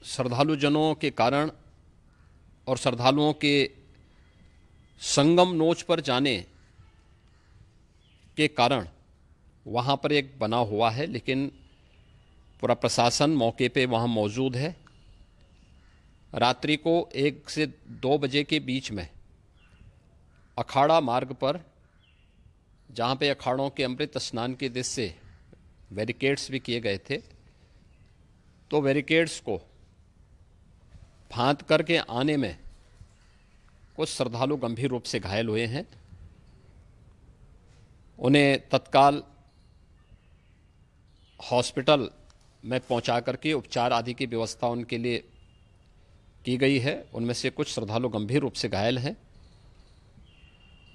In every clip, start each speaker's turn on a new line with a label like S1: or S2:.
S1: श्रद्धालुजनों के कारण और श्रद्धालुओं के संगम नोच पर जाने के कारण वहाँ पर एक बना हुआ है, लेकिन पूरा प्रशासन मौके पे वहाँ मौजूद है। रात्रि को 1 से 2 बजे के बीच में अखाड़ा मार्ग पर, जहाँ पे अखाड़ों के अमृत स्नान के दृश्य से बैरिकेड्स भी किए गए थे, तो बैरिकेड्स को फांद करके आने में कुछ श्रद्धालु गंभीर रूप से घायल हुए हैं। उन्हें तत्काल हॉस्पिटल में पहुंचा करके उपचार आदि की व्यवस्था उनके लिए की गई है। उनमें से कुछ श्रद्धालु गंभीर रूप से घायल हैं।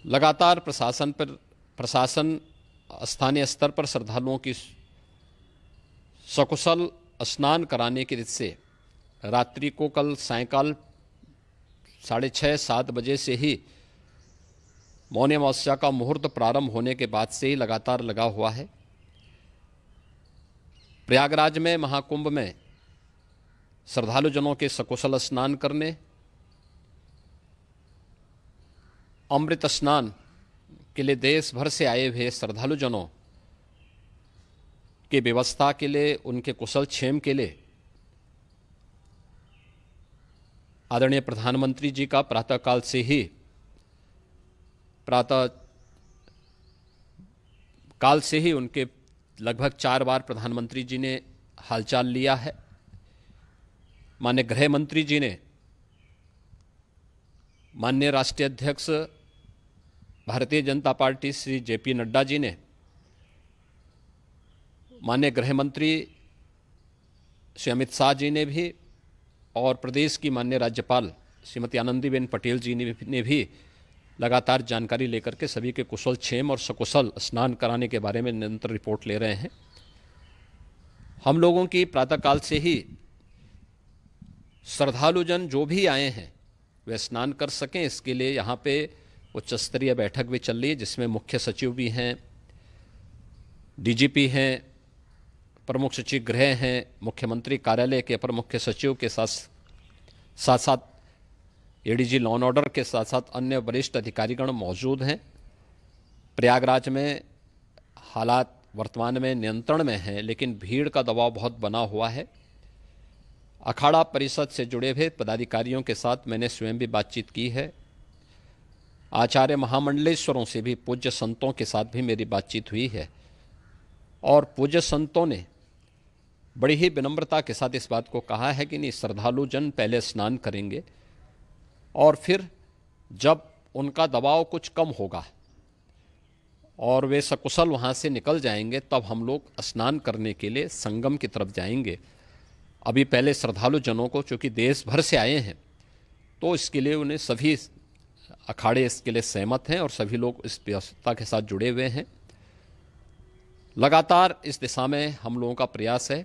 S1: लगातार प्रशासन स्थानीय स्तर पर श्रद्धालुओं की सकुशल स्नान कराने के दृष्टि से रात्रि को कल सायंकाल 6:30-7 बजे से ही मौनी अमावस्या का मुहूर्त प्रारंभ होने के बाद से ही लगातार लगा हुआ है। प्रयागराज में महाकुंभ में श्रद्धालुजनों के सकुशल स्नान करने, अमृत स्नान के लिए देश भर से आए हुए श्रद्धालुजनों की व्यवस्था के लिए, उनके कुशल क्षेम के लिए आदरणीय प्रधानमंत्री जी का प्रातःकाल से ही उनके लगभग 4 बार प्रधानमंत्री जी ने हालचाल लिया है। माननीय गृह मंत्री जी ने, माननीय राष्ट्रीय अध्यक्ष भारतीय जनता पार्टी श्री JP नड्डा जी ने, माननीय गृह मंत्री श्री अमित शाह जी ने भी, और प्रदेश की माननीय राज्यपाल श्रीमती आनंदीबेन पटेल जी ने भी लगातार जानकारी लेकर के सभी के कुशल क्षेम और सकुशल स्नान कराने के बारे में निरंतर रिपोर्ट ले रहे हैं। हम लोगों की प्रातःकाल से ही श्रद्धालुजन जो भी आए हैं वे स्नान कर सकें, इसके लिए यहाँ पे उच्च स्तरीय बैठक भी चल रही है, जिसमें मुख्य सचिव भी हैं, DGP हैं, प्रमुख सचिव गृह हैं, मुख्यमंत्री कार्यालय के अपर मुख्य सचिव के साथ साथ ADG लॉ एंड ऑर्डर के साथ साथ अन्य वरिष्ठ अधिकारीगण मौजूद हैं। प्रयागराज में हालात वर्तमान में नियंत्रण में हैं, लेकिन भीड़ का दबाव बहुत बना हुआ है। अखाड़ा परिषद से जुड़े हुए पदाधिकारियों के साथ मैंने स्वयं भी बातचीत की है। आचार्य महामंडलेश्वरों से भी, पूज्य संतों के साथ भी मेरी बातचीत हुई है, और पूज्य संतों ने बड़ी ही विनम्रता के साथ इस बात को कहा है कि नहीं, श्रद्धालु जन पहले स्नान करेंगे और फिर जब उनका दबाव कुछ कम होगा और वे सकुशल वहाँ से निकल जाएंगे, तब हम लोग स्नान करने के लिए संगम की तरफ जाएंगे। अभी पहले श्रद्धालु जनों को, चूँकि देश भर से आए हैं, तो इसके लिए उन्हें सभी अखाड़े इसके लिए सहमत हैं और सभी लोग इस व्यवस्था के साथ जुड़े हुए हैं। लगातार इस दिशा में हम लोगों का प्रयास है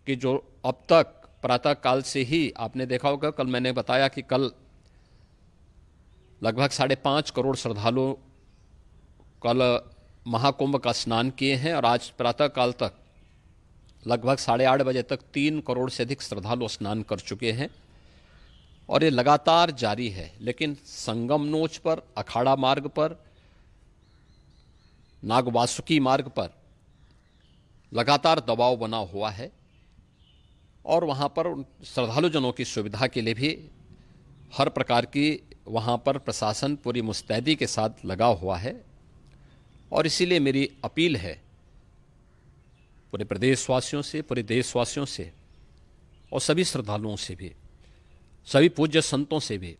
S1: कि जो अब तक प्रातःकाल से ही आपने देखा होगा, कल मैंने बताया कि कल लगभग 5.5 करोड़ श्रद्धालु कल महाकुंभ का स्नान किए हैं, और आज प्रातःकाल तक लगभग 8:30 बजे तक 3 करोड़ से अधिक श्रद्धालु स्नान कर चुके हैं, और ये लगातार जारी है। लेकिन संगम नोच पर, अखाड़ा मार्ग पर, नागवासुकी मार्ग पर लगातार दबाव बना हुआ है, और वहाँ पर श्रद्धालुजनों की सुविधा के लिए भी हर प्रकार की वहाँ पर प्रशासन पूरी मुस्तैदी के साथ लगा हुआ है। और इसीलिए मेरी अपील है पूरे प्रदेशवासियों से, पूरे देशवासियों से, और सभी श्रद्धालुओं से भी, सभी पूज्य संतों से भी,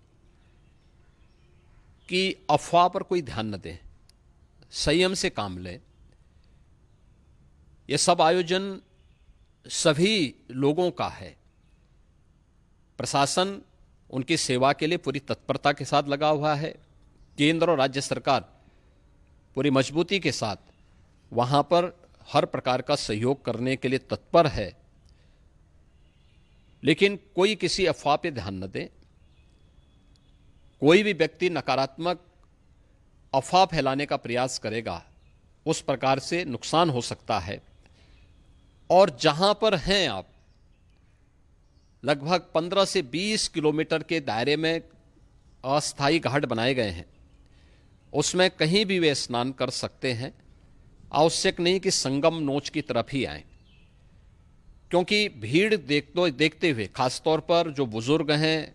S1: कि अफवाह पर कोई ध्यान न दें, संयम से काम लें। ये सब आयोजन सभी लोगों का है। प्रशासन उनकी सेवा के लिए पूरी तत्परता के साथ लगा हुआ है। केंद्र और राज्य सरकार पूरी मजबूती के साथ वहाँ पर हर प्रकार का सहयोग करने के लिए तत्पर है। लेकिन कोई किसी अफवाह पे ध्यान न दे। कोई भी व्यक्ति नकारात्मक अफवाह फैलाने का प्रयास करेगा, उस प्रकार से नुकसान हो सकता है। और जहां पर हैं आप, लगभग 15 से 20 किलोमीटर के दायरे में अस्थायी घाट बनाए गए हैं। उसमें कहीं भी वे स्नान कर सकते हैं। आवश्यक नहीं कि संगम नोच की तरफ ही आएं, क्योंकि भीड़ देखते हुए खासतौर पर जो बुजुर्ग हैं,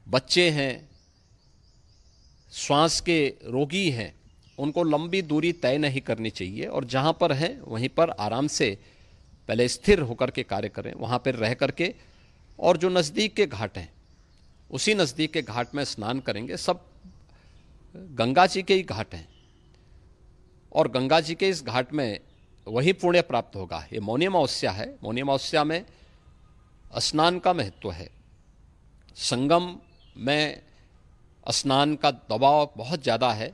S1: बच्चे हैं, श्वास के रोगी हैं, उनको लंबी दूरी तय नहीं करनी चाहिए और जहां पर हैं वहीं पर आराम से पहले स्थिर होकर के कार्य करें, वहां पर रह करके, और जो नज़दीक के घाट हैं उसी नज़दीक के घाट में स्नान करेंगे। सब गंगा जी के ही घाट हैं और गंगा जी के इस घाट में वही पुण्य प्राप्त होगा। ये मौनी अमावस्या है। मौनी अमावस्या में स्नान का महत्व है। संगम में स्नान का दबाव बहुत ज़्यादा है,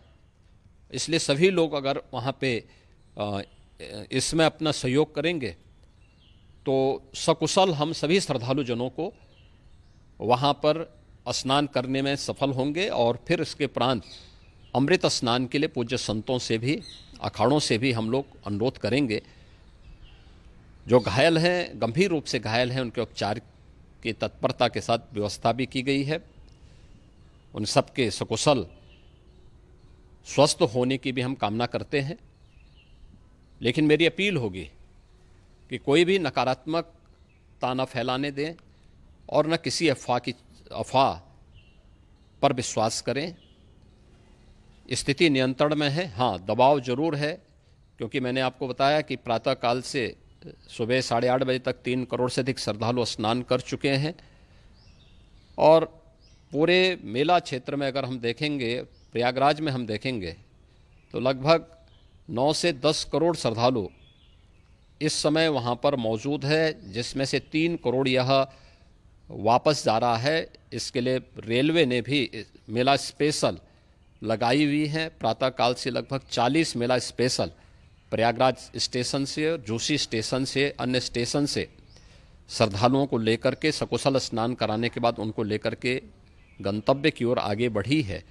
S1: इसलिए सभी लोग अगर वहाँ पे इसमें अपना सहयोग करेंगे तो सकुशल हम सभी श्रद्धालु जनों को वहाँ पर स्नान करने में सफल होंगे और फिर इसके उपरांत अमृत स्नान के लिए पूज्य संतों से भी, अखाड़ों से भी हम लोग अनुरोध करेंगे। जो घायल हैं, गंभीर रूप से घायल हैं, उनके उपचार की तत्परता के साथ व्यवस्था भी की गई है। उन सबके सकुशल स्वस्थ होने की भी हम कामना करते हैं। लेकिन मेरी अपील होगी कि कोई भी नकारात्मकता न फैलाने दें और न किसी अफवाह पर विश्वास करें। स्थिति नियंत्रण में है। हाँ, दबाव जरूर है, क्योंकि मैंने आपको बताया कि प्रातःकाल से सुबह 8:30 बजे तक 3 करोड़ से अधिक श्रद्धालु स्नान कर चुके हैं और पूरे मेला क्षेत्र में अगर हम देखेंगे, प्रयागराज में हम देखेंगे तो लगभग 9 से 10 करोड़ श्रद्धालु इस समय वहाँ पर मौजूद है, जिसमें से 3 करोड़ यह वापस जा रहा है। इसके लिए रेलवे ने भी मेला स्पेशल लगाई हुई है। प्रातःकाल से लगभग 40 मेला स्पेशल प्रयागराज स्टेशन से और जोशी स्टेशन से, अन्य स्टेशन से श्रद्धालुओं को लेकर के सकुशल स्नान कराने के बाद उनको लेकर के गंतव्य की ओर आगे बढ़ी है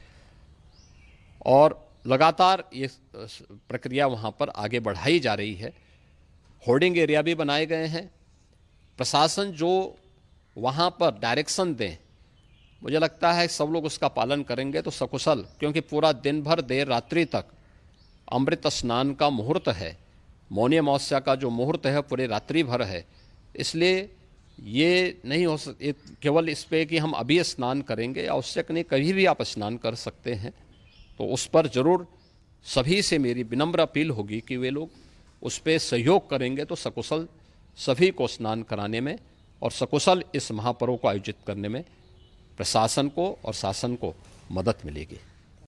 S1: और लगातार ये प्रक्रिया वहाँ पर आगे बढ़ाई जा रही है। होर्डिंग एरिया भी बनाए गए हैं। प्रशासन जो वहाँ पर डायरेक्शन दें, मुझे लगता है सब लोग उसका पालन करेंगे तो सकुशल, क्योंकि पूरा दिन भर देर रात्रि तक अमृत स्नान का मुहूर्त है। मौनी अमावस्या का जो मुहूर्त है पूरे रात्रि भर है, इसलिए ये नहीं हो केवल इस पे कि हम अभी स्नान करेंगे। आवश्यक नहीं, कभी भी आप स्नान कर सकते हैं। तो उस पर ज़रूर सभी से मेरी विनम्र अपील होगी कि वे लोग उस पर सहयोग करेंगे तो सकुशल सभी को स्नान कराने में और सकुशल इस महापर्व को आयोजित करने में प्रशासन को और शासन को मदद मिलेगी।